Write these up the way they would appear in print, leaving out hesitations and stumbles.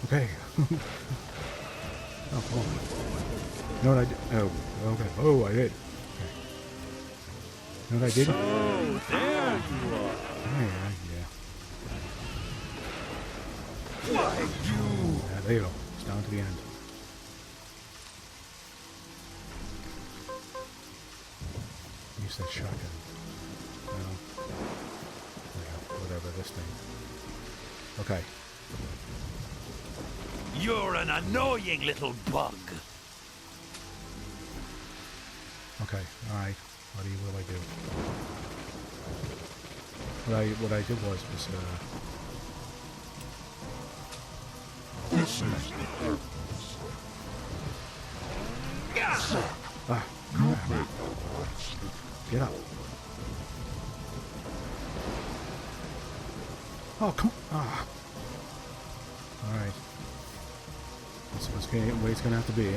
Okay. Oh, come on. You know what I did? Oh, okay. Oh, I did. Okay. You know what I did? Oh, there you are. Yeah. Why, you... Yeah, there you go. It's down to the end. Use that shotgun. No. Yeah, whatever, this thing. Okay. You're an annoying little bug. Okay, alright. What do I do? What I did was This is the purpose. ah, get up. Oh, come on. Ah. Alright. That's what's the way it's gonna have to be.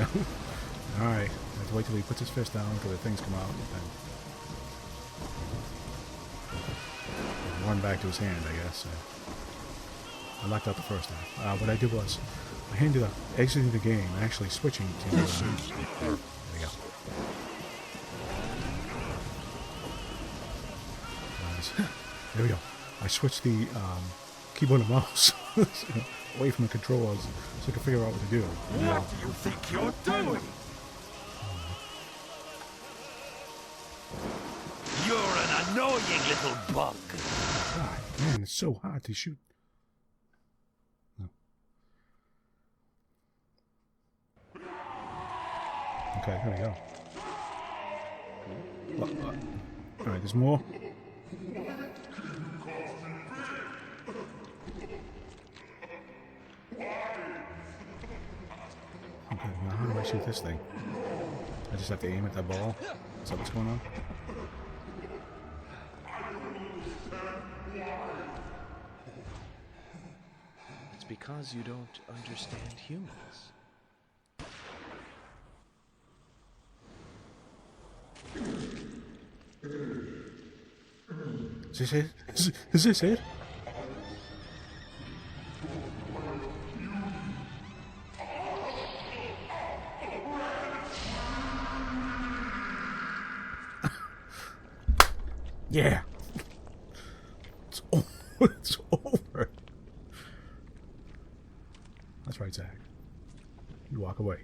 Alright. I have to wait till he puts his fist down until the things come out and run back to his hand, I guess. I locked out the first time. What I did was I ended up exiting the game and actually switching to there we go. There we go. I switched the keyboard and mouse away from the controllers so I could figure out what to do. What do you think you're doing? You're an annoying little bug. God, man, it's so hard to shoot. No. Okay, here we go. Alright, there's more. Okay, now how do I shoot this thing? I just have to aim at that ball? Is that what's going on? It's because you don't understand humans. Is this it? Is this it? Yeah. It's over. It's over. That's right, Zach. You walk away.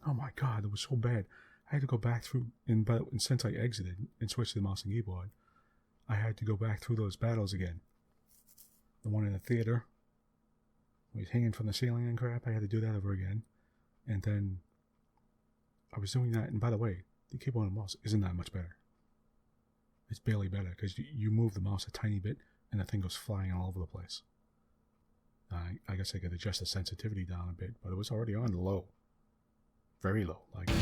Oh my god, it was so bad. I had to go back through, and since I exited and switched to the mouse and keyboard, I had to go back through those battles again. The one in the theater, where he's hanging from the ceiling and crap, I had to do that over again. And then I was doing that, and by the way, the keyboard and mouse isn't that much better. It's barely better, because you move the mouse a tiny bit, and the thing goes flying all over the place. I guess I could adjust the sensitivity down a bit, but it was already on low. Very low, like 10%.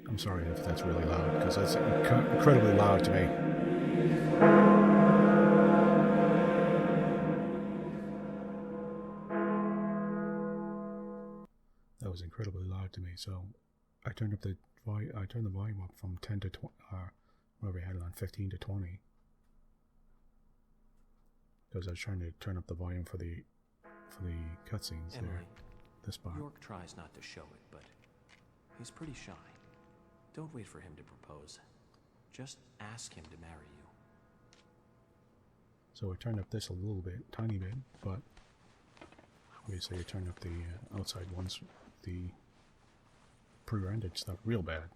I'm sorry if that's really loud, because that's incredibly loud to me. That was incredibly loud to me, so I turned up the volume up from 10 to 20, whatever I had it on, 15 to 20. Because I was trying to turn up the volume for the cutscenes there. This part. York tries not to show it, but he's pretty shy. Don't wait for him to propose. Just ask him to marry you. So I turned up this a little bit, tiny bit, but obviously I turned up the outside ones, the pre-rendered stuff real bad.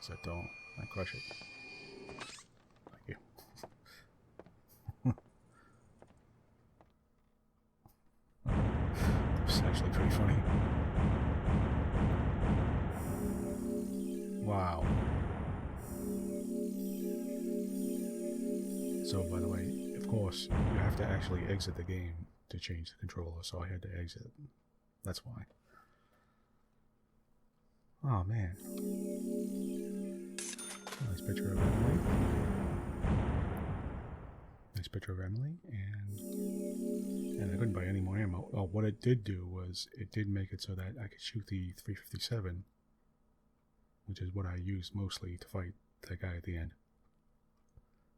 Is that dull? I crush it. Thank you. It's actually pretty funny. Wow. So, by the way, of course, you have to actually exit the game to change the controller, so I had to exit. That's why. Oh man. Nice picture of Emily. Nice picture of Emily, and I couldn't buy any more ammo. Oh, what it did do was it did make it so that I could shoot the 357, which is what I used mostly to fight that guy at the end,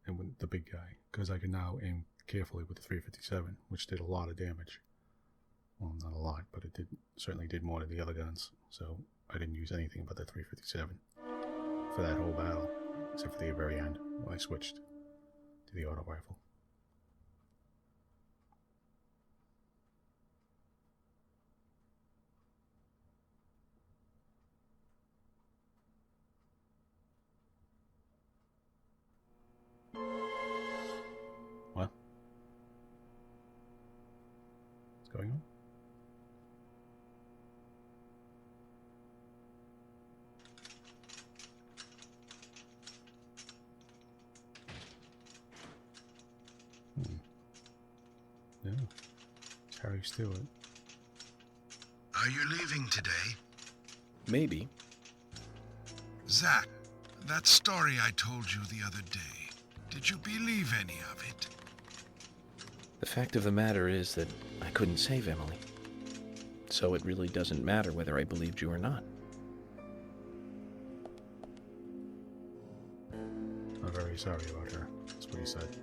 and with the big guy, because I could now aim carefully with the 357, which did a lot of damage. Well, not a lot, but it certainly did more than the other guns. So I didn't use anything but the 357 for that whole battle, except for the very end when I switched to the auto rifle. What? What's going on? No. It's Harry Stewart. Are you leaving today? Maybe. Zach, that story I told you the other day, did you believe any of it? The fact of the matter is that I couldn't save Emily. So it really doesn't matter whether I believed you or not. I'm very sorry about her. That's what he said.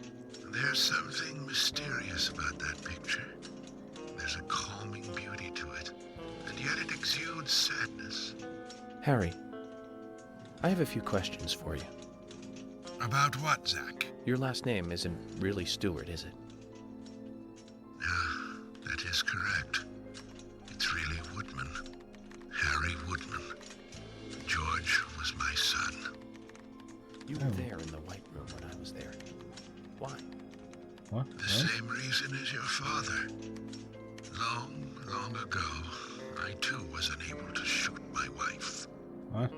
There's something mysterious about that picture. There's a calming beauty to it, and yet it exudes sadness. Harry, I have a few questions for you. About what, Zach? Your last name isn't really Stewart, is it? That is correct. It's really Woodman. Harry Woodman. George was my son. You were there in the White Room when I was there. Why? What? The same reason as your father. Long, long ago, I too was unable to shoot my wife. What?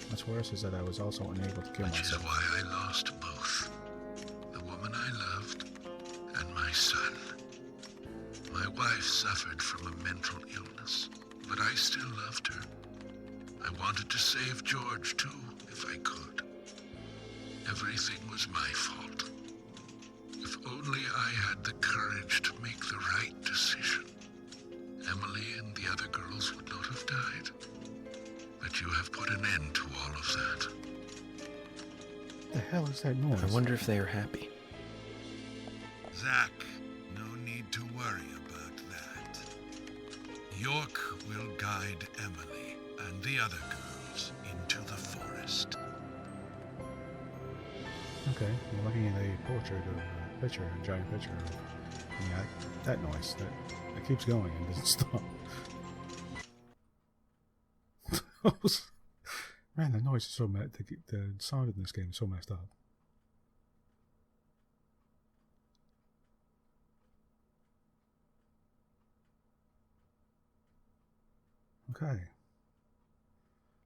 What's worse is that I was also unable to kill Which is myself. why I lost both. The woman I loved and my son. My wife suffered from a mental illness, but I still loved her. I wanted to save George too, if I could. Everything was my fault. If only I had the courage to make the right decision, Emily and the other girls would not have died. But you have put an end to all of that. What the hell is that noise? I wonder if they are happy. Zach, no need to worry about that. York will guide Emily and the other girls into the forest. Okay, we're looking at a portrait of a picture, a giant picture of that noise. That keeps going and doesn't stop. Man, the noise is so mad. The sound in this game is so messed up. Okay.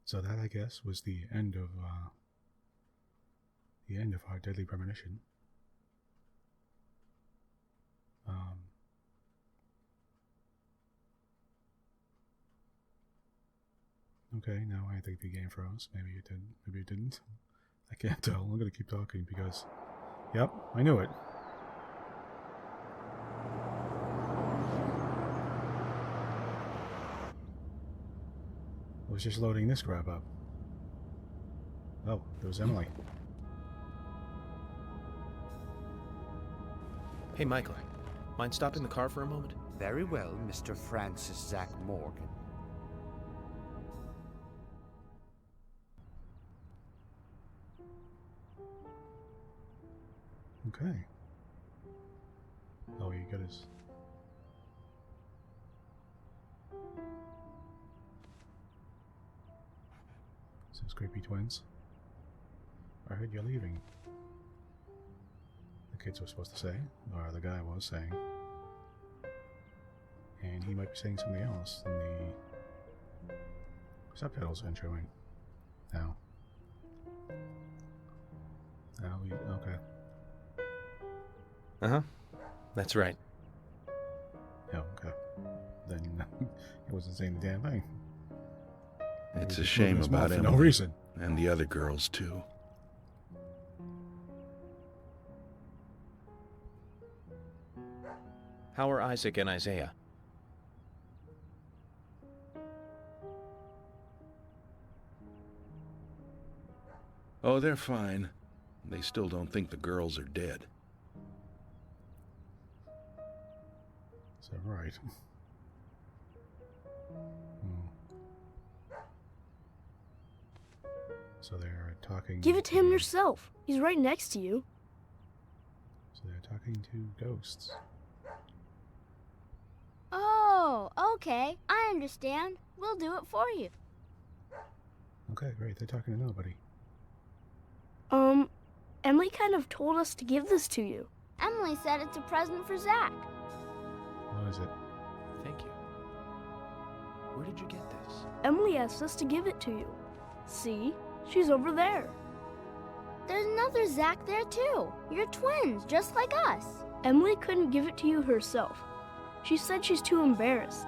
So that, I guess, was the end of our Deadly Premonition. Okay, now I think the game froze. Maybe it didn't. Maybe it didn't. I can't tell. I'm going to keep talking because... Yep, I knew it. I was just loading this crap up. Oh, there was Emily. Hey, Michael. Mind stopping the car for a moment? Very well, Mr. Francis Zach Morgan. Okay. Oh, you got his... Says creepy twins. I heard you're leaving. The kids were supposed to say, or the guy was saying. And he might be saying something else than the subtitles are showing. Now. Now, okay. Uh-huh. That's right. Yeah, okay. Then He wasn't saying the damn thing. It's He a was shame moving his about mouth for Emily. no reason. And the other girls, too. How are Isaac and Isaiah? Oh, they're fine. They still don't think the girls are dead. Is that right? So they're talking... Give it to him yourself. He's right next to you. So they're talking to ghosts. Oh, okay. I understand. We'll do it for you. Okay, great. They're talking to nobody. Emily kind of told us to give this to you. Emily said it's a present for Zach. What is it? Thank you. Where did you get this? Emily asked us to give it to you. See? She's over there. There's another Zach there too. You're twins, just like us. Emily couldn't give it to you herself. She said she's too embarrassed.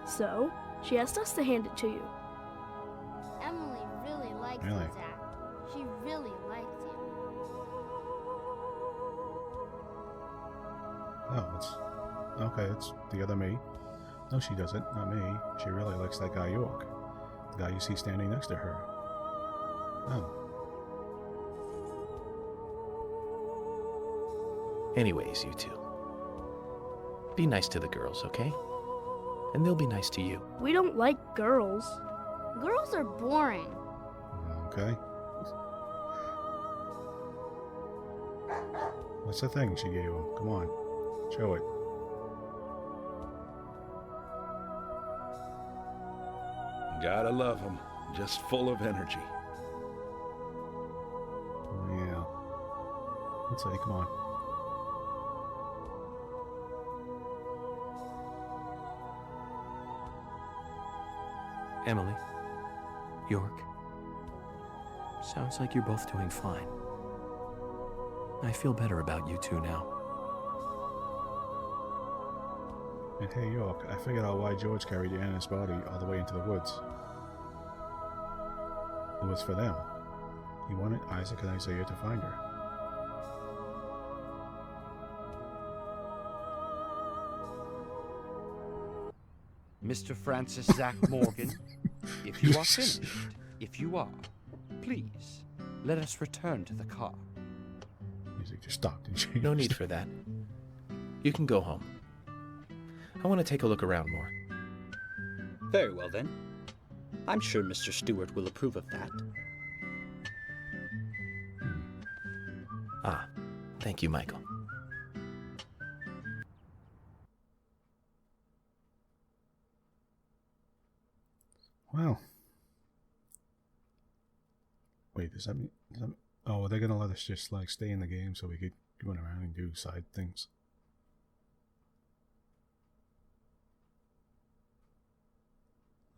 So, she asked us to hand it to you. Emily really likes Really? you, Zach. She really likes you. Oh, it's... Okay, it's the other me. No, she doesn't. Not me. She really likes that guy York. The guy you see standing next to her. Oh. Anyways, you two. Be nice to the girls, okay? And they'll be nice to you. We don't like girls. Girls are boring. Okay. What's the thing she gave him? Come on. Show it. Gotta love them. Just full of energy. Oh, yeah. Let's say, come on. Emily, York. Sounds like you're both doing fine. I feel better about you two now. And hey, York, I figured out why George carried Anna's body all the way into the woods. It was for them. He wanted Isaac and Isaiah to find her. Mr. Francis Zach Morgan, if you are finished, if you are, please, let us return to the car. Music just stopped and changed. No need for that. You can go home. I want to take a look around more. Very well, then. I'm sure Mr. Stewart will approve of that. Ah, thank you, Michael. Well. Wait, does that mean... Oh, they're gonna let us just, like, stay in the game so we could run around and do side things.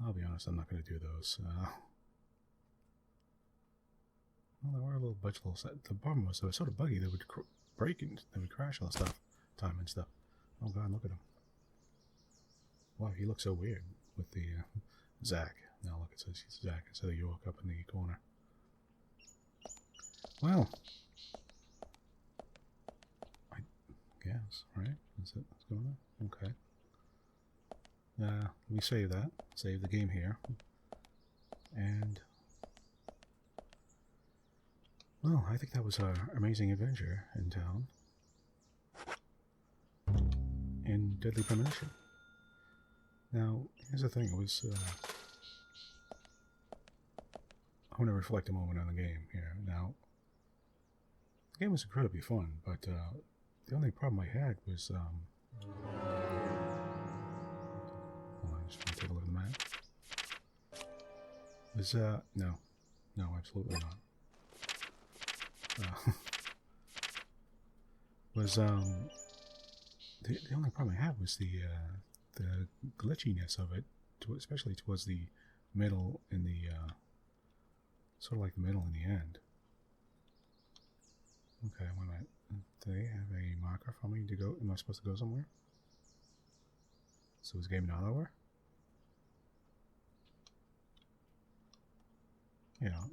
I'll be honest, I'm not gonna do those. Well, there were a little bunch of little... The problem was they were sort of buggy. They would break and they would crash all the stuff. Time and stuff. Oh god, look at him. Wow, he looks so weird with the Zach. Now look, it says he's Zach instead of York up in the corner. Well, I guess, right? That's it. What's going on? Okay. Let me save that. Save the game here. And, well, I think that was our amazing adventure in town. In Deadly Premonition. Now, here's the thing. It was, I want to reflect a moment on the game here. Now, the game was incredibly fun, but the only problem I had was, hold on, I just want to take a look at the map. Was, no, absolutely not. Was, the only problem I had was the glitchiness of it, especially towards the middle and the, sort of like the middle and the end. Okay, wait a minute. Do they have a marker for me to go? Am I supposed to go somewhere? So is the game not over? Yeah.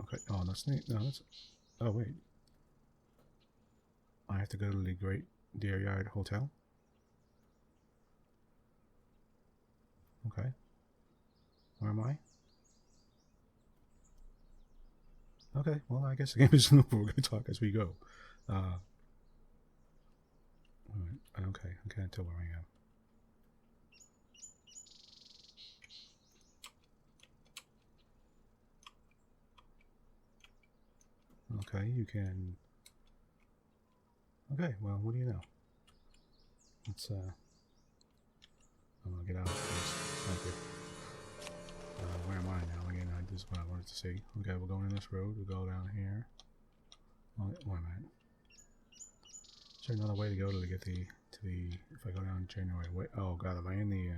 Okay. Oh, that's neat. No, that's. Oh wait. I have to go to the Great Deer Yard Hotel. Okay. Where am I? Okay, well, I guess the game is over. We're going to talk as we go. Alright, okay, I can't tell where I am. Okay, you can... Okay, well, what do you know? Let's, I'm going to get out of this. Thank you. Where am I now? Again, this is what I wanted to see. Okay, we're going in this road. We'll go down here. Oh, wait a minute. Is there another way to go to get the if I go down January way? Oh god, am I in the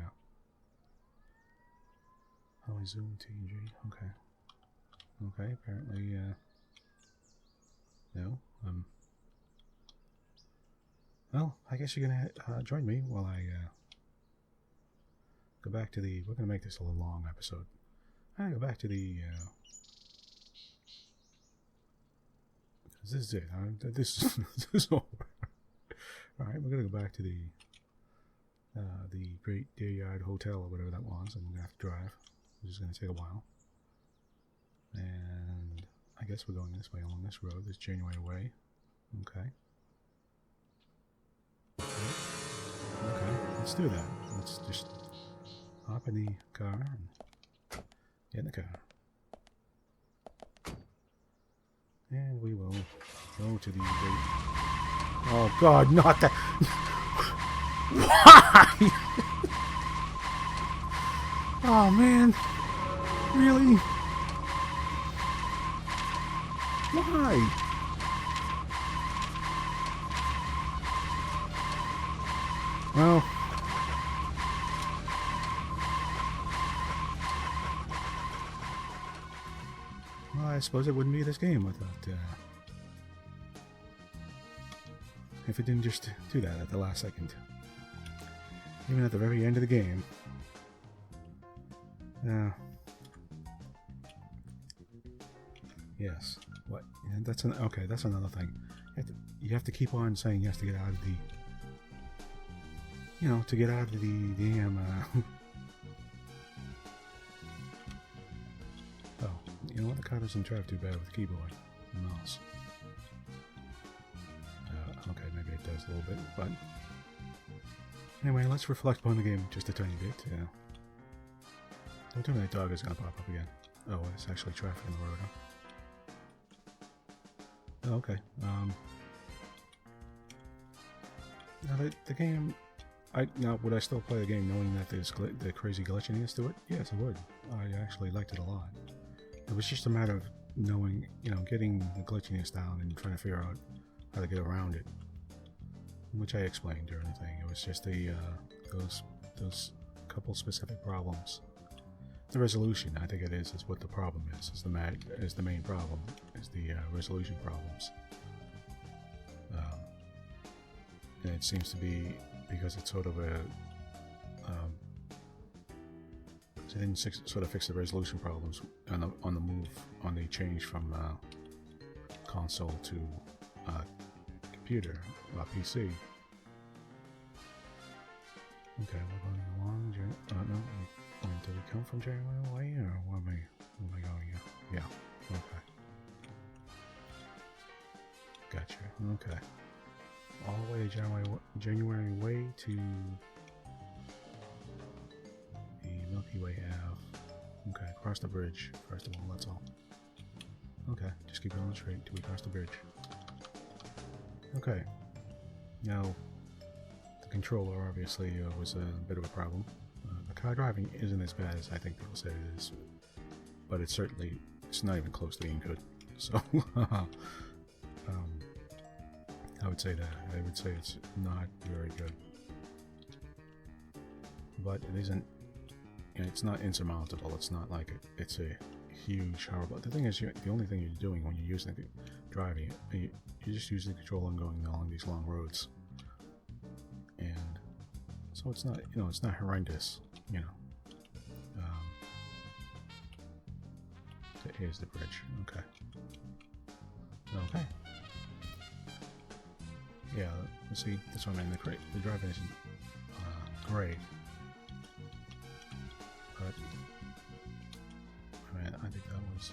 how do I zoom TG? Okay. Okay, apparently no. Well, I guess you're gonna join me while I go back to the... We're gonna make this a little long episode. I go back to the this is it. This is over. Alright, we're gonna go back to the Great Deer Yard Hotel or whatever that was, and we're gonna have to drive, which is gonna take a while. And I guess we're going this way along this road, this January way. Okay. Okay, let's do that. Let's just hop in the car and get in the car. And we will go to the great... Oh god, not that... Why? Oh man. Really? Why? Well... Well, I suppose it wouldn't be this game without, if it didn't just do that at the last second. Even at the very end of the game. Yes. What? Yeah, that's okay, that's another thing. You have to keep on saying yes to get out of the... You know, to get out of the damn, Oh, you know what? The car doesn't drive too bad with the keyboard and mouse. Okay, maybe it does a little bit, but... Anyway, let's reflect upon the game just a tiny bit. Don't tell me that dog is going to pop up again. Oh, it's actually traffic on the road, huh? Oh, okay. Now, the game... Now, would I still play the game knowing that there's the crazy glitchiness to it? Yes, I would. I actually liked it a lot. It was just a matter of knowing, you know, getting the glitchiness down and trying to figure out how to get around it, which I explained during the thing. It was just those couple specific problems. The resolution, I think it is what the problem is the main problem, is the resolution problems. And it seems to be because it's sort of a so they didn't sort of fix the resolution problems on the move, on the change from console to computer, PC. Okay, we're going along. No, did we come from January way, or where am I going here? Yeah. Okay. Gotcha. Okay. All the way to January way to the Milky Way Ave. Okay, cross the bridge first of all. That's all. Okay, just keep going straight till we cross the bridge. Okay. Now, the controller obviously was a bit of a problem. The car driving isn't as bad as I think people say it is, but it's not even close to being good. So, I would say that. I would say it's not very good. But it isn't, you know, it's not insurmountable. It's not like it's a huge, horrible... The thing is, the only thing you're doing when you're using it, driving it, you're just using the controller and going along these long roads. And so it's not, you know, it's not horrendous, you know. Here's the bridge. Okay. Okay. Yeah, let's see. That's what I mean. The driving isn't great. But, I mean, I think that was,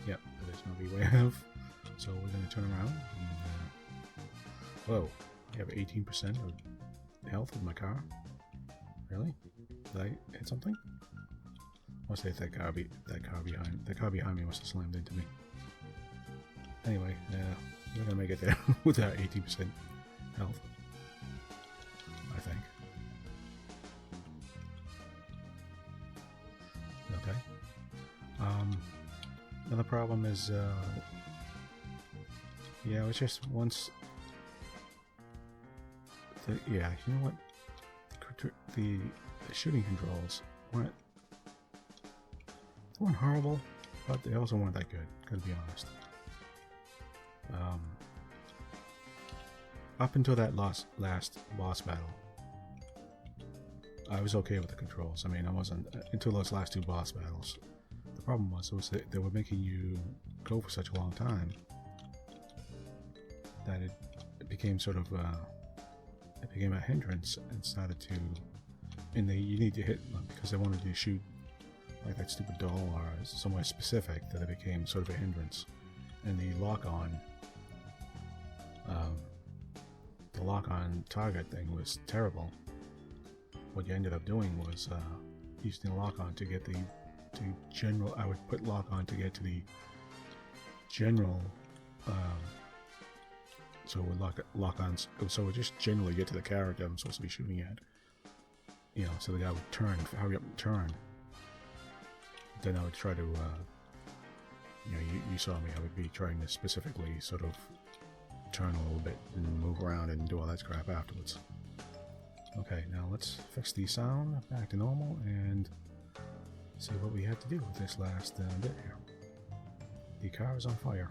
yep, there's no B way out. So we're going to turn around. And, whoa, I have 18% of health in my car. Really? Did I hit something? Must have hit that car behind me must have slammed into me. Anyway, we're gonna make it there with our 18% health, I think. Okay. Another problem is, yeah, it's just once. Yeah, you know what? The shooting controls weren't horrible, but they also weren't that good. Gotta be honest. Up until that last boss battle, I was okay with the controls. I mean, I wasn't until those last two boss battles. The problem was that they were making you go for such a long time that it became sort of it became a hindrance and started to. And you need to hit them because they wanted you to shoot like that stupid doll or somewhere specific that it became sort of a hindrance. And the lock-on target thing was terrible. What you ended up doing was using the lock-on to get general. I would put lock-on to get to the general. So it would lock-on. So it would just generally get to the character I'm supposed to be shooting at. You know, so the guy would turn, hurry up and turn. Then I would try to, you know, you saw me, I would be trying to specifically sort of turn a little bit and move around and do all that crap afterwards. Okay, now let's fix the sound back to normal and see what we have to do with this last bit here. The car is on fire.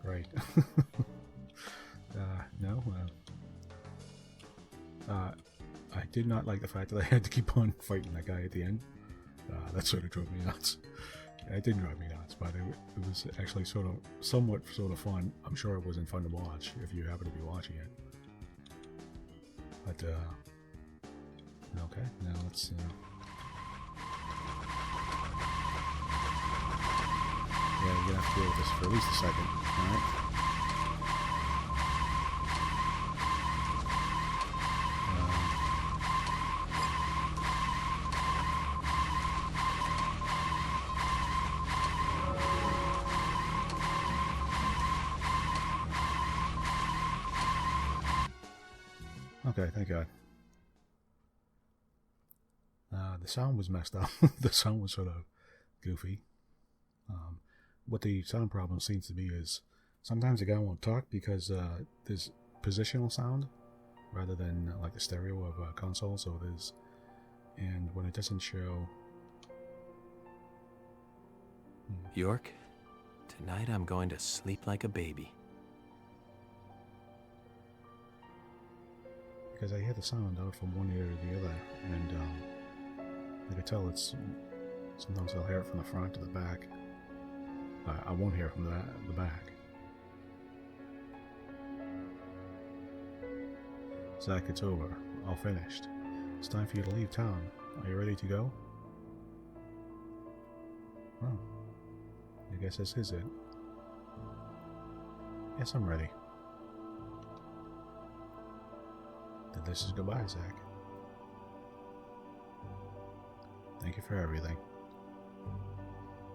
Great. No. I did not like the fact that I had to keep on fighting that guy at the end. That sort of drove me nuts. It didn't drive me nuts, but it was actually somewhat fun. I'm sure it wasn't fun to watch if you happen to be watching it. But, okay, now let's, yeah, you're gonna have to deal with this for at least a second, alright? Okay, thank God. The sound was messed up. The sound was sort of goofy. What the sound problem seems to be is sometimes the guy won't talk because there's positional sound rather than like the stereo of a console. So there's, and when it doesn't show. York, tonight I'm going to sleep like a baby. Because I hear the sound out from one ear to the other, and I can tell it's, sometimes I'll hear it from the front to the back. I won't hear it from the back. Zach, it's over. All finished. It's time for you to leave town. Are you ready to go? Oh. I guess this is it. Yes, I'm ready. Then this is goodbye, Zach. Thank you for everything.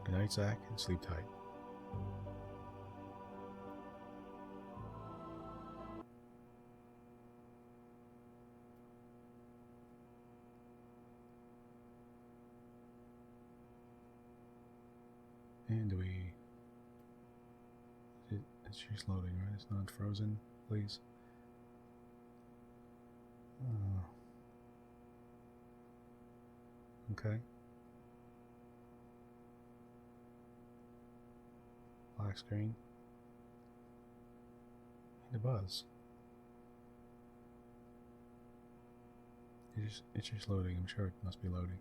Good night, Zach, and sleep tight. And it's just loading, right? It's not frozen, please. Okay. Black screen. And a buzz. It's just loading. I'm sure it must be loading.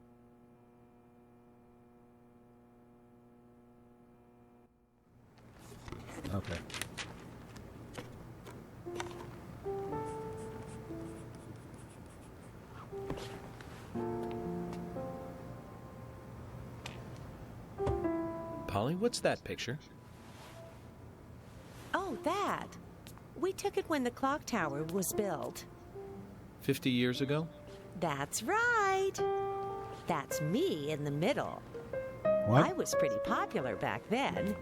Okay. Polly, what's that picture? Oh, that. We took it when the clock tower was built. 50 years ago? That's right. That's me in the middle. What? I was pretty popular back then.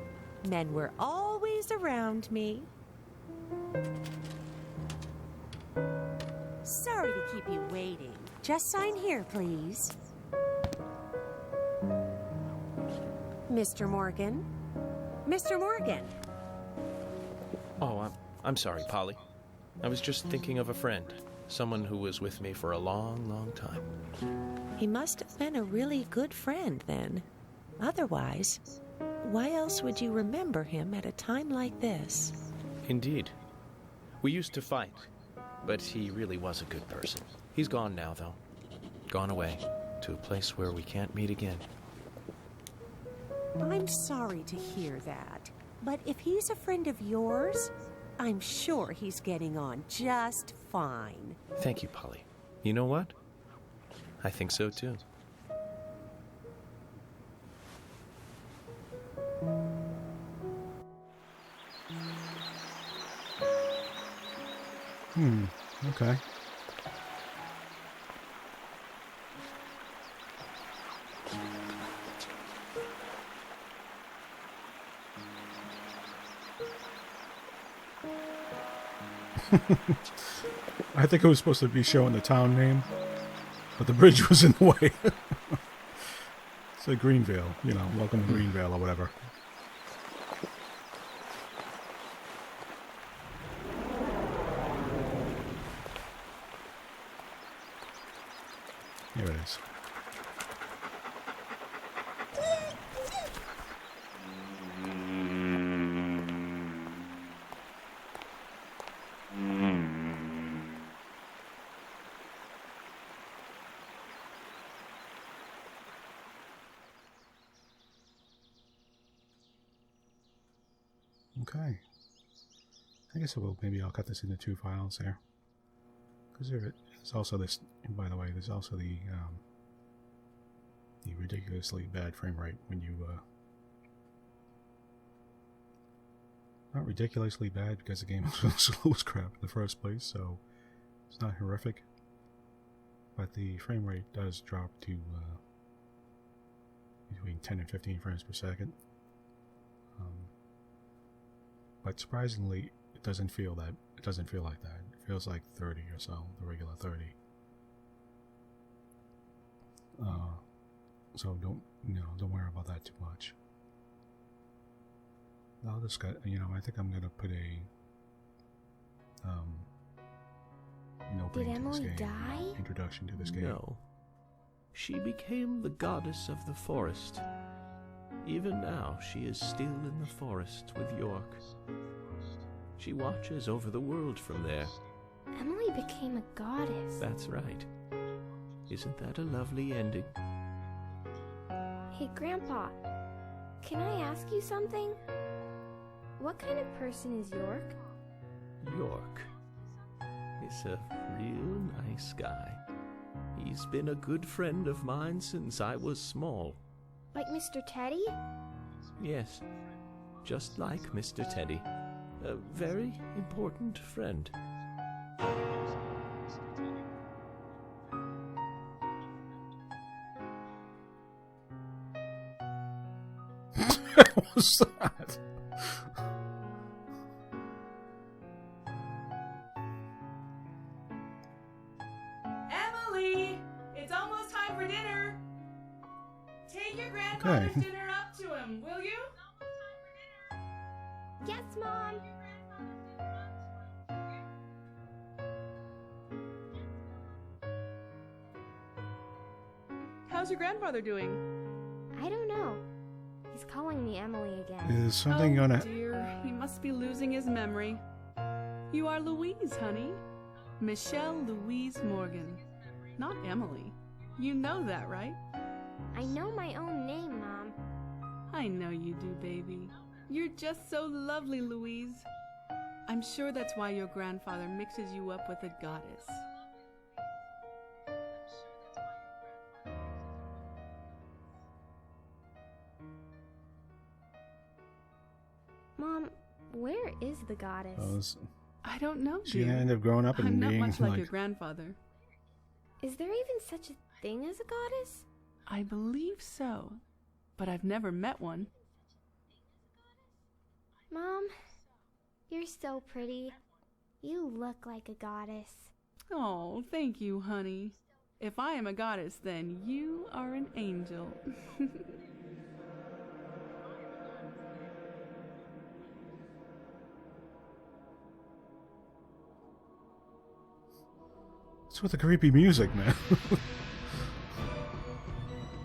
Men were always around me. Sorry to keep you waiting. Just sign here, please. Mr. Morgan? Mr. Morgan! Oh, I'm sorry, Polly. I was just thinking of a friend. Someone who was with me for a long, long time. He must have been a really good friend then. Otherwise, why else would you remember him at a time like this? Indeed. We used to fight, but he really was a good person. He's gone now, though. Gone away to a place where we can't meet again. I'm sorry to hear that. But if he's a friend of yours, I'm sure he's getting on just fine. Thank you, Polly. You know what? I think so, too. Okay. I think it was supposed to be showing the town name, but the bridge was in the way. It's like Greenvale, you know, welcome to Greenvale or whatever. Here it is. Okay. I guess maybe I'll cut this into 2 files here. Because there's also this, and by the way, there's also the ridiculously bad frame rate when you, not ridiculously bad because the game was slow as crap in the first place, so it's not horrific. But the frame rate does drop to between 10 and 15 frames per second. But surprisingly, it doesn't feel like that. It feels like 30 or so, the regular 30. So don't worry about that too much. I'll just I think I'm gonna put a Did Emily die? Introduction to this game. No. She became the goddess of the forest. Even now, she is still in the forest with York. She watches over the world from there. Emily became a goddess. That's right. Isn't that a lovely ending? Hey, Grandpa, can I ask you something? What kind of person is York? York is a real nice guy. He's been a good friend of mine since I was small. Like Mr. Teddy? Yes, just like Mr. Teddy. A very important friend. What was that? Emily! It's almost time for dinner! Take your grandfather's dinner up to him, will you? Yes, Mom! How's your grandfather doing? I don't know. He's calling me Emily again. Is something gonna... Oh dear, he must be losing his memory. You are Louise, honey. Michelle Louise Morgan. Not Emily. You know that, right? I know my own name, Mom. I know you do, baby. You're just so lovely, Louise. I'm sure that's why your grandfather mixes you up with a goddess. Mom, where is the goddess? I don't know, She dear. ended up growing up and I'm not being much like your grandfather. Is there even such a thing as a goddess? I believe so, but I've never met one. Mom, you're so pretty. You look like a goddess. Oh, thank you, honey. If I am a goddess, then you are an angel. What's with the creepy music, man?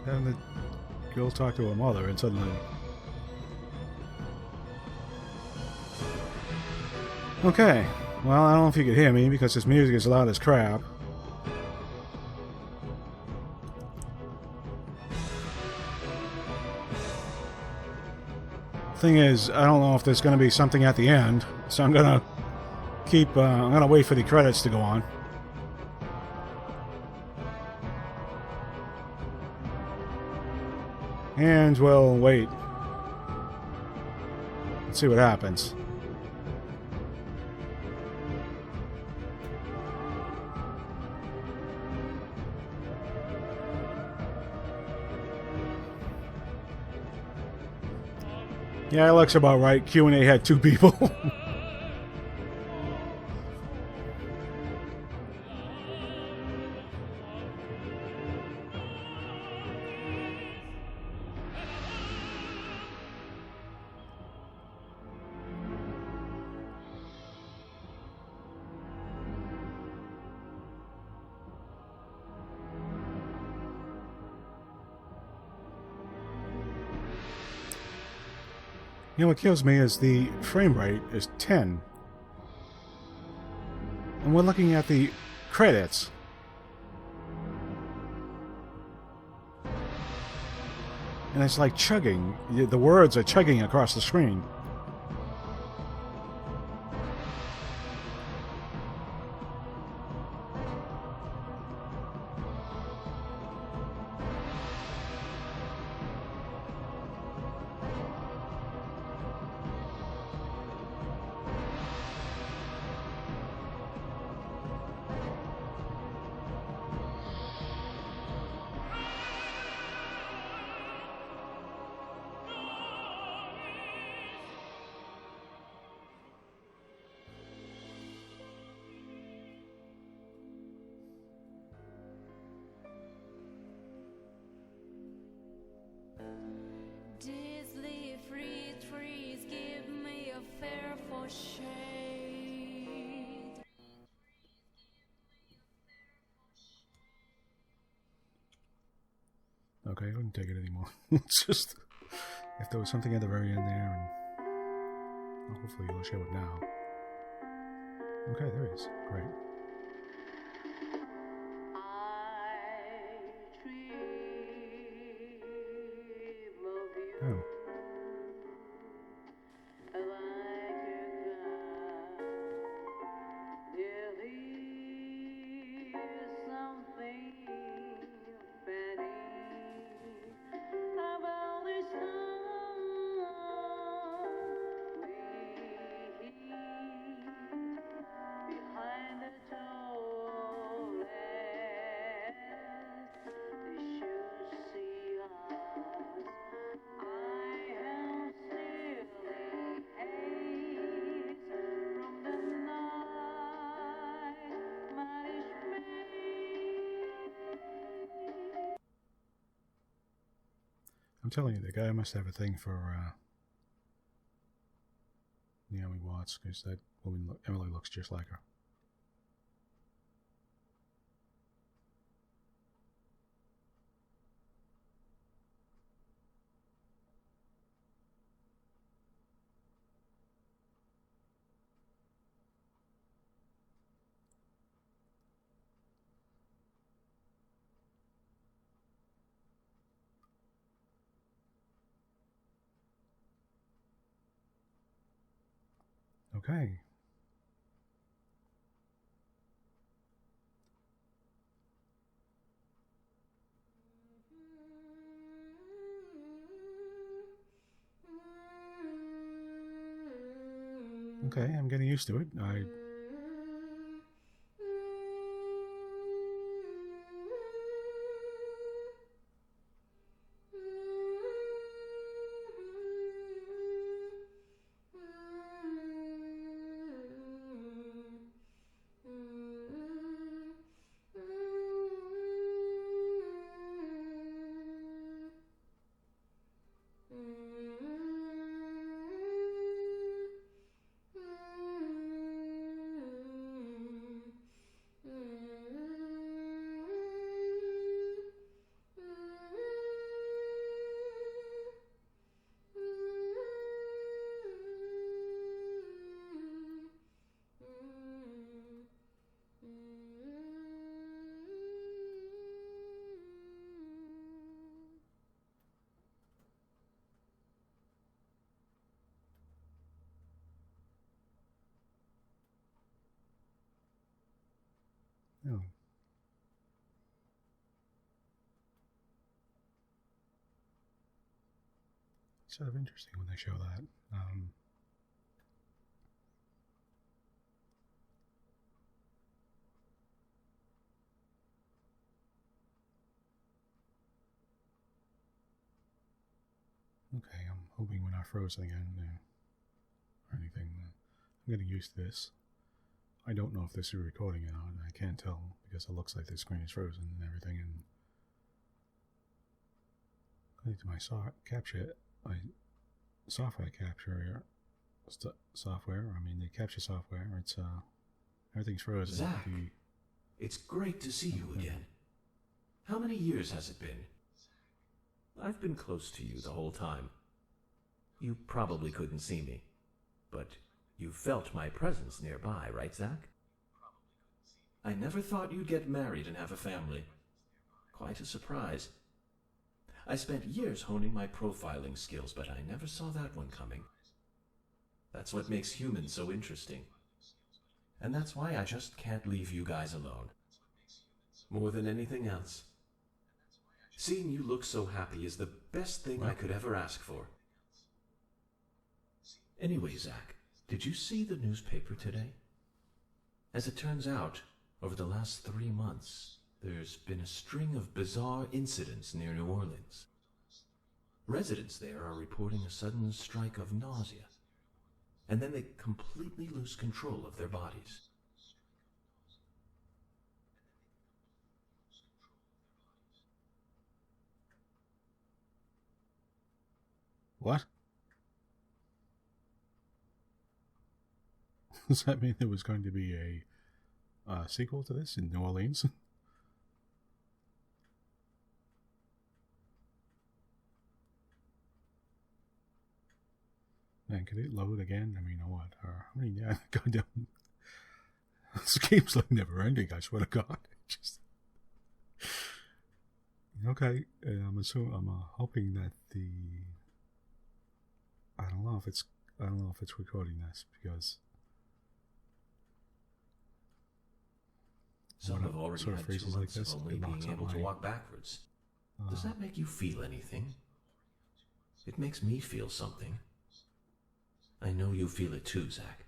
Having the girl talk to her mother and suddenly... Okay, well, I don't know if you could hear me because this music is loud as crap. Thing is, I don't know if there's going to be something at the end, so I'm going to keep, I'm going to wait for the credits to go on. And we'll wait. Let's see what happens. Yeah, it looks about right. Q&A had 2 people. You know what kills me is the frame rate is 10. And we're looking at the credits. And it's like chugging. The words are chugging across the screen. Deadly trees give me a fearful shade. Okay, I wouldn't take it anymore. It's just... If there was something at the very end there, and... Well, hopefully you'll show it now. Okay, there it is. Great. Oh. I'm telling you, the guy must have a thing for Naomi Watts, because that woman, Emily, looks just like her. Okay. Okay, I'm getting used to it. Oh. Sort of interesting when they show that. Okay, I'm hoping we're not frozen again or anything. I'm getting used to this. I don't know if this is recording or not. I can't tell because it looks like the screen is frozen and everything. And according to my software capture software. I mean, the capture software. It's everything's frozen. Zach, it's great to see you again. How many years has it been? I've been close to you the whole time. You probably couldn't see me, but you felt my presence nearby, right, Zach? I never thought you'd get married and have a family. Quite a surprise. I spent years honing my profiling skills, but I never saw that one coming. That's what makes humans so interesting. And that's why I just can't leave you guys alone. More than anything else. Seeing you look so happy is the best thing I could ever ask for. Anyway, Zach, did you see the newspaper today? As it turns out, over the last 3 months, there's been a string of bizarre incidents near New Orleans. Residents there are reporting a sudden strike of nausea, and then they completely lose control of their bodies. What? Does that mean there was going to be a sequel to this in New Orleans? Man, could it load again? I mean, what? How many? Yeah, goddamn. This game's like never ending. I swear to God. Just okay. I'm hoping that the. I don't know if it's recording this because. Some have already had 2 months of only being able to walk backwards. Does that make you feel anything? It makes me feel something. I know you feel it too, Zach.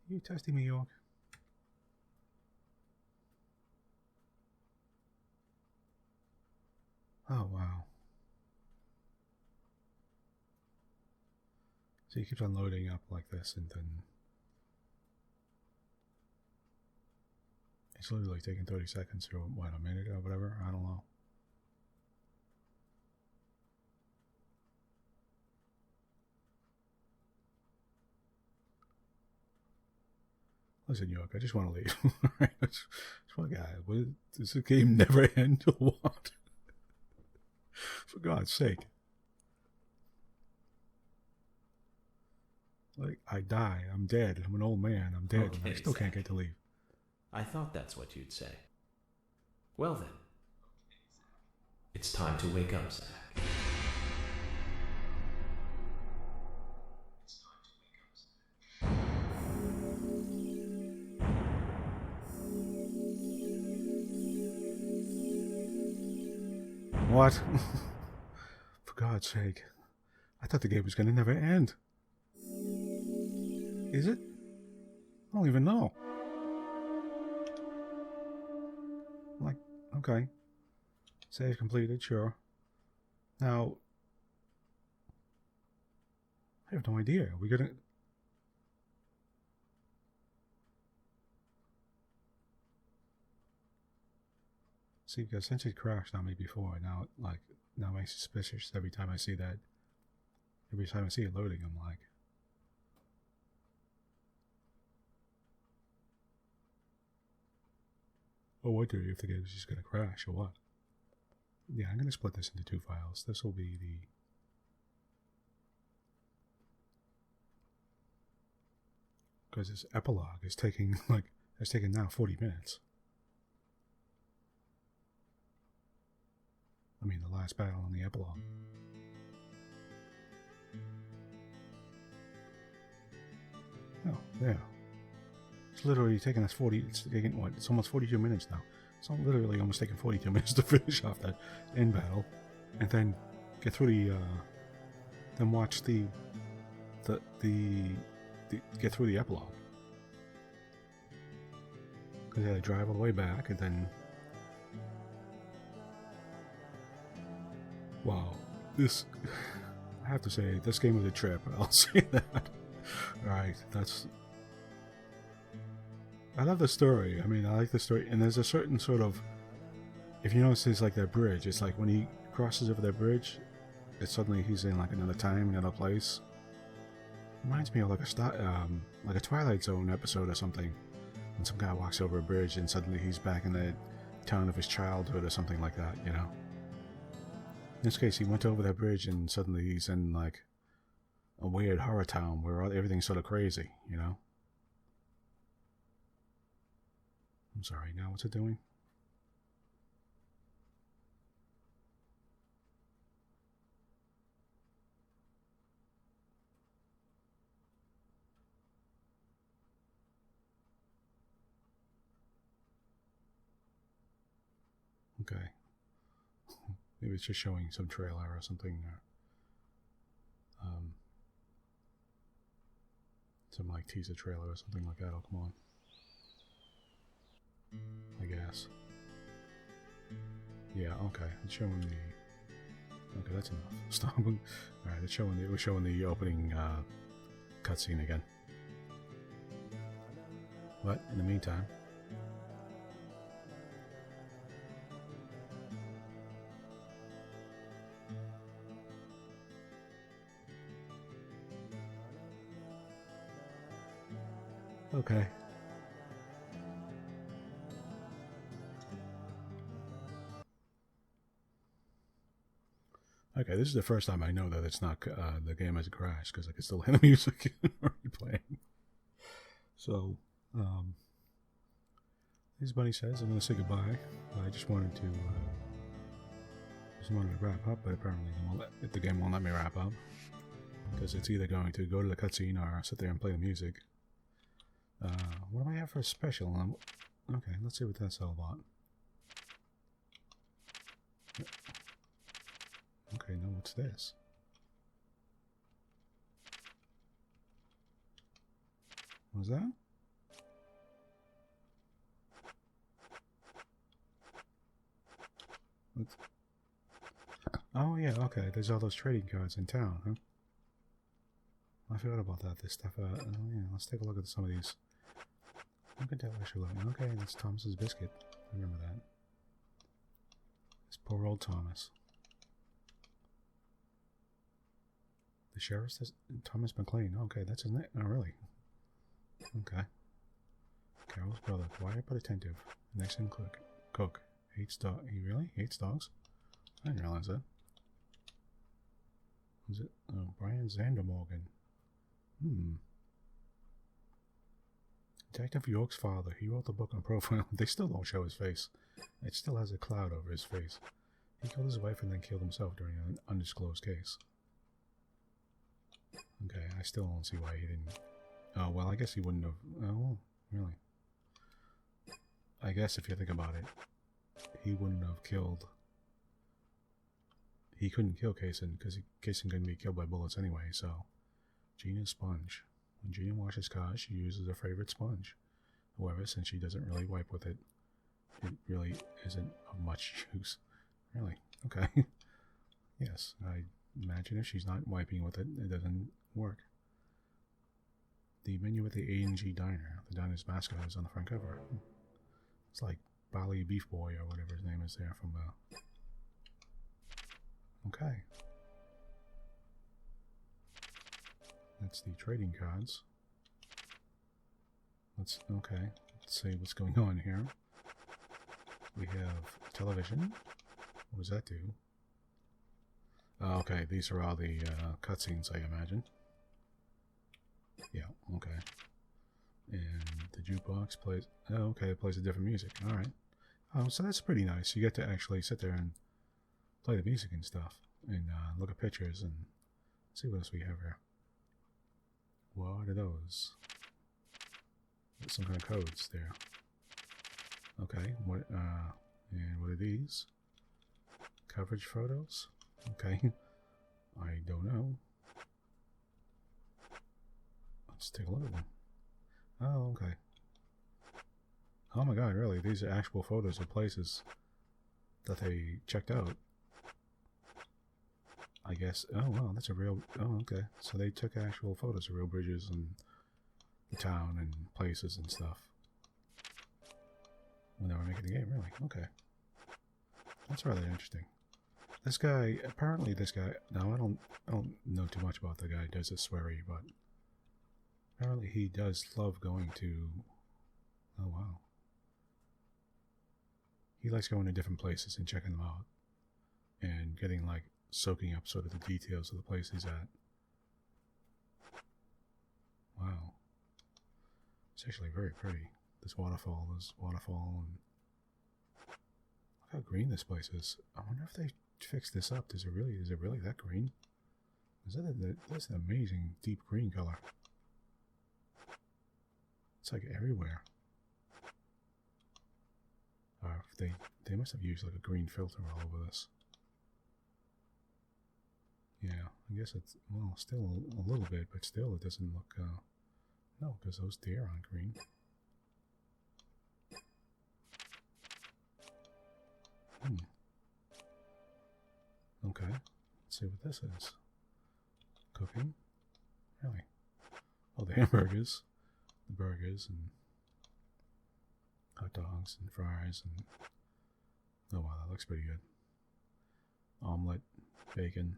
You testing me, York? Oh, wow. So you keep on loading up like this and then it's literally taking 30 seconds or what, a minute or whatever? I don't know. Listen, York, I just want to leave. Alright, does this game never end or what? For God's sake. Like, I die. I'm dead. I'm an old man. I'm dead. Okay, I still can't get to leave. I thought that's what you'd say. Well then, it's time to wake up, Zach. What? For God's sake. I thought the game was going to never end. Is it? I don't even know. Like, okay. Save completed, sure. Now, I have no idea. Are we gonna... See, because since it crashed on me before, now now I'm suspicious every time I see that. Every time I see it loading, I'm like... I wonder if the game is just going to crash or what. Yeah, I'm going to split this into 2 files. This will be the... Because this epilogue is taking, it's taken now 40 minutes. I mean, the last battle on the epilogue. Oh, yeah. It's literally taking us 40... It's taking, what? It's almost 42 minutes now. It's literally almost taking 42 minutes to finish off that end battle. And then get through the... then watch the get through the epilogue. Because I had to drive all the way back and then... Wow. This... I have to say, this game was a trip. I'll say that. Alright, that's... I love the story. I mean, I like the story. And there's a certain sort of... If you notice, there's like that bridge. It's like when he crosses over that bridge, it's suddenly he's in like another time, another place. Reminds me of like a Twilight Zone episode or something. When some guy walks over a bridge and suddenly he's back in the town of his childhood or something like that, you know? In this case, he went over that bridge and suddenly he's in like a weird horror town where everything's sort of crazy, you know? I'm sorry, now what's it doing? Okay. Maybe it's just showing some trailer or something. Some like teaser trailer or something like that. Oh, come on. I guess. Yeah, okay. It's showing the... Okay, that's enough. Stop. Alright, it's showing it was showing the opening cutscene again. But in the meantime... Okay. Okay, this is the first time I know that it's not the game has crashed because I can still hear the music already playing. So, as Bunny says, I'm going to say goodbye. I just wanted to wrap up, but apparently the game won't let me wrap up because it's either going to go to the cutscene or sit there and play the music. What do I have for a special? Okay, let's see what that's all about. Okay, now what's this? What was that? What's... Oh yeah, okay, there's all those trading cards in town, huh? I forgot about that, this stuff. Oh yeah, let's take a look at some of these. Look at that actually. Okay, that's Thomas's biscuit. I remember that. This poor old Thomas. The sheriff says Thomas McLean. Okay, that's his name. Oh, really? Okay. Carol's brother, quiet but attentive. Next in cook. Hates dog. He really hates dogs? I didn't realize that. Was it? Oh, Brian Zandermorgan. Detective York's father. He wrote the book on profiling. They still don't show his face. It still has a cloud over his face. He killed his wife and then killed himself during an undisclosed case. Okay, I still don't see why he didn't... Oh, well, I guess he wouldn't have... Oh, really? I guess if you think about it, he wouldn't have killed... He couldn't kill Kaysen because Kaysen couldn't be killed by bullets anyway, so... Gina's sponge. When Gina washes cars, she uses her favorite sponge. However, since she doesn't really wipe with it, it really isn't of much use. Really? Okay. Yes, I imagine if she's not wiping with it, it doesn't work. The menu at the A&G Diner. The diner's mascot is on the front cover. It's like Bali Beef Boy or whatever his name is there from Okay. That's the trading cards. Let's see what's going on here. We have television. What does that do? Okay, these are all the cutscenes, I imagine. Yeah, okay. And the jukebox plays... Oh, okay, it plays a different music. Alright. Oh, so that's pretty nice. You get to actually sit there and play the music and stuff. And look at pictures and see what else we have here. What are those? Some kind of codes there. Okay, what and what are these? Coverage photos? Okay. I don't know. Let's take a look at them. Oh, okay. Oh my god, really? These are actual photos of places that they checked out. I guess. Oh, wow, that's a real... Oh, okay. So they took actual photos of real bridges and the town and places and stuff when they were making the game, really. Okay. That's rather interesting. This guy, apparently this guy... Now, I don't know too much about the guy who does this sweary, but apparently he does love going to... Oh, wow. He likes going to different places and checking them out and getting, like, soaking up sort of the details of the place he's at. Wow. It's actually very pretty. This waterfall, and look how green this place is. I wonder if they fixed this up. Is it really that green? That's an amazing deep green color. It's like everywhere. They must have used like a green filter all over this. Yeah, I guess it's, well, still a little bit, but still it doesn't look, no, because those deer aren't green. Okay, let's see what this is. Cooking? Really? Oh, the hamburgers. The burgers and hot dogs and fries and... Oh wow, that looks pretty good. Omelet, bacon,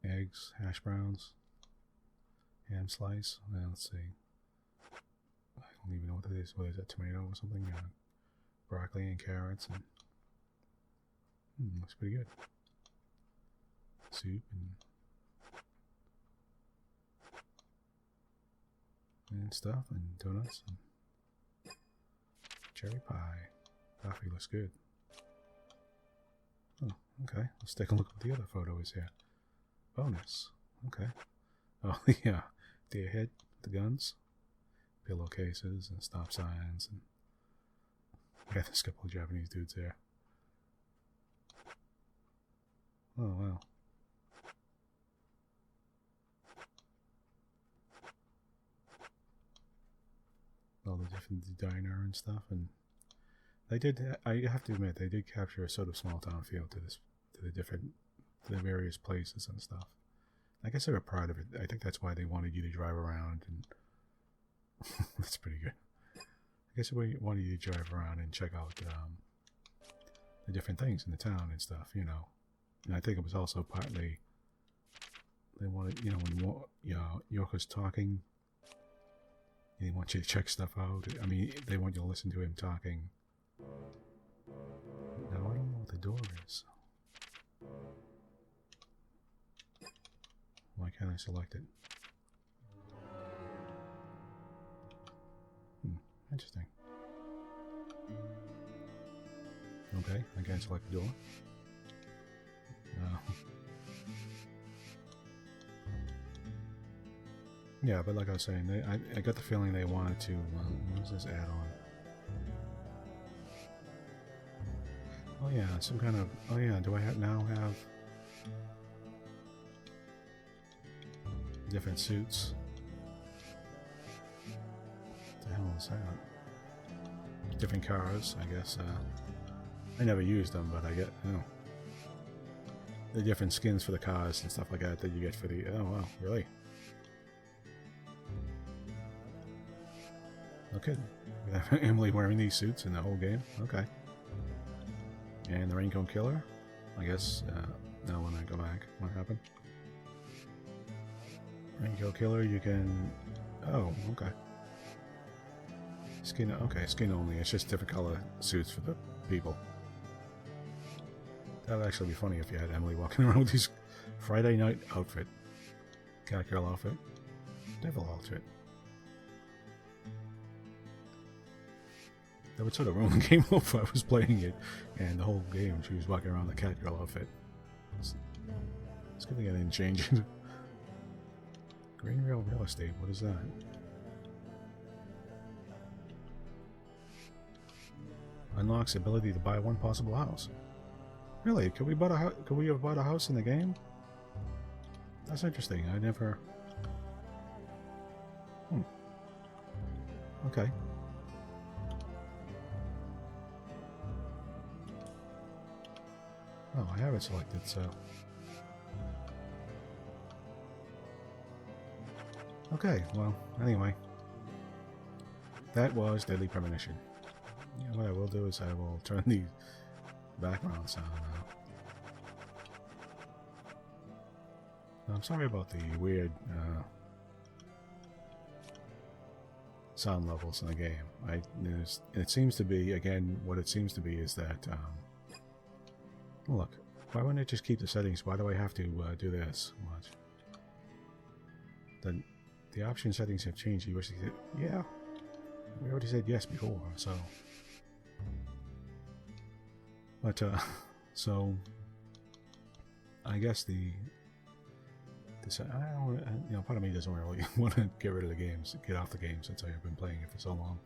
eggs, hash browns, ham slice. Let's see. I don't even know what that is. What is that, tomato or something? Broccoli and carrots and... looks pretty good. Soup and stuff and donuts and cherry pie. Coffee looks good. Oh, okay. Let's take a look at what the other photo is here. Bonus. Okay. Oh, yeah. Deer head, the guns, pillowcases and stop signs, and yeah, there's a couple of Japanese dudes there. Oh, wow. All the different diner and stuff, and they did. I have to admit, they did capture a sort of small town feel to this, to the various places and stuff. I guess they were proud of it. I think that's why they wanted you to drive around, and that's pretty good. I guess they wanted you to drive around and check out the different things in the town and stuff, you know. And I think it was also partly they wanted, you know, when York was talking. They want you to check stuff out. I mean, they want you to listen to him talking. Now, I don't know what the door is. Why can't I select it? Interesting. Okay, I can't select the door. Yeah, but like I was saying, I got the feeling they wanted to. What was this add-on? Oh yeah, some kind of. Oh yeah, do I now have different suits? What the hell is that? Different cars, I guess. I never used them, but I get, you know, the different skins for the cars and stuff like that that you get for the. Oh wow, really? Okay, Emily wearing these suits in the whole game. Okay. And the Raincoat Killer. I guess now when I go back, what happened? Raincoat Killer, you can. Oh, okay. Skin. Okay, skin only. It's just different color suits for the people. That would actually be funny if you had Emily walking around with these Friday night outfit, cat girl outfit, devil outfit. That would sort of ruin the game if I was playing it, and the whole game she was walking around the cat girl outfit. It's good thing I didn't change it. Green Rail Real Estate, what is that? Unlocks the ability to buy one possible house. Really? Could we have bought a house in the game? That's interesting. I never. Okay. Oh, I have it selected, so. Okay, well, anyway. That was Deadly Premonition. Yeah, what I will do is I will turn the background sound out. I'm sorry about the weird sound levels in the game. It seems to be, again, what it seems to be is that look, why wouldn't it just keep the settings? Why do I have to do this? Watch. The option settings have changed. You wish they said, yeah. We already said yes before, so. But, so. I guess part of me doesn't really want to get rid of the games, get off the game since I've been playing it for so long.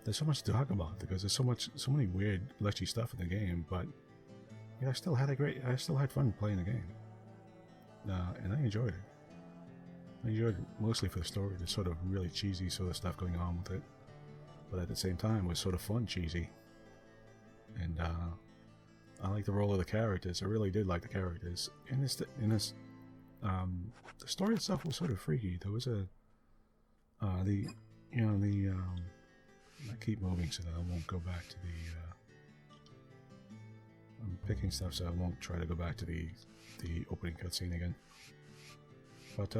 There's so much to talk about because there's so many weird, glitchy stuff in the game, but yeah, I still had fun playing the game, and I enjoyed it. I enjoyed it mostly for the story, the sort of really cheesy sort of stuff going on with it, but at the same time, it was sort of fun cheesy, and I like the role of the characters. I really did like the characters. The story itself was sort of freaky. There was I keep moving so that I won't go back to the. I'm picking stuff so I won't try to go back to the opening cutscene again. But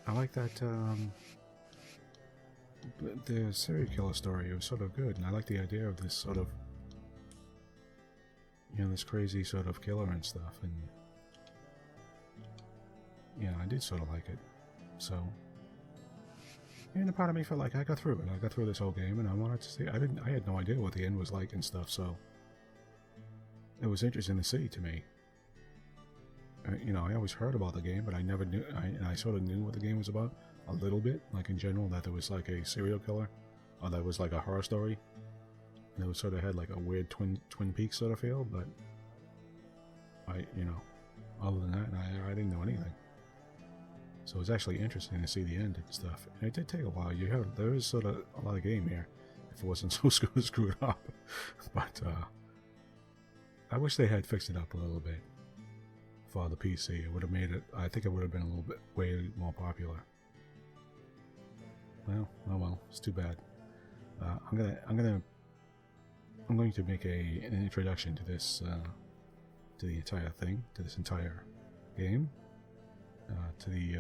I like that the serial killer story was sort of good, and I like the idea of this sort of this crazy sort of killer and stuff, and I did sort of like it. So. And a part of me felt like I got through it. I got through this whole game, and I wanted to see. I had no idea what the end was like and stuff. So it was interesting to see to me. I always heard about the game, but I never knew. I sort of knew what the game was about a little bit, like in general, that there was like a serial killer, or that was like a horror story, and it was sort of had like a weird Twin Peaks sort of feel. But other than that, I didn't know anything. So it was actually interesting to see the end and stuff. And it did take a while. There is sort of a lot of game here, if it wasn't so screwed up. But I wish they had fixed it up a little bit for the PC. It would have made it. I think it would have been a little bit way more popular. Well, oh well. It's too bad. I'm going to make an introduction to this, to the entire thing, to this entire game. To the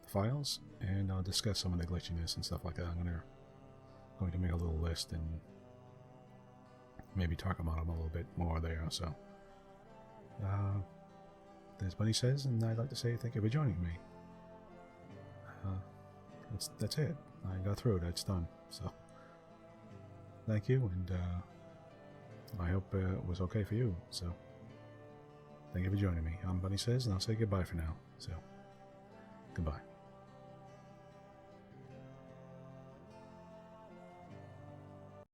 files, and I'll discuss some of the glitchiness and stuff like that. I'm going to make a little list and maybe talk about them a little bit more there. So, as Bunny says, and I'd like to say thank you for joining me. that's it. I got through it. It's done. So, thank you, and I hope it was okay for you. So, thank you for joining me. I'm Bunny Says, and I'll say goodbye for now. So, goodbye.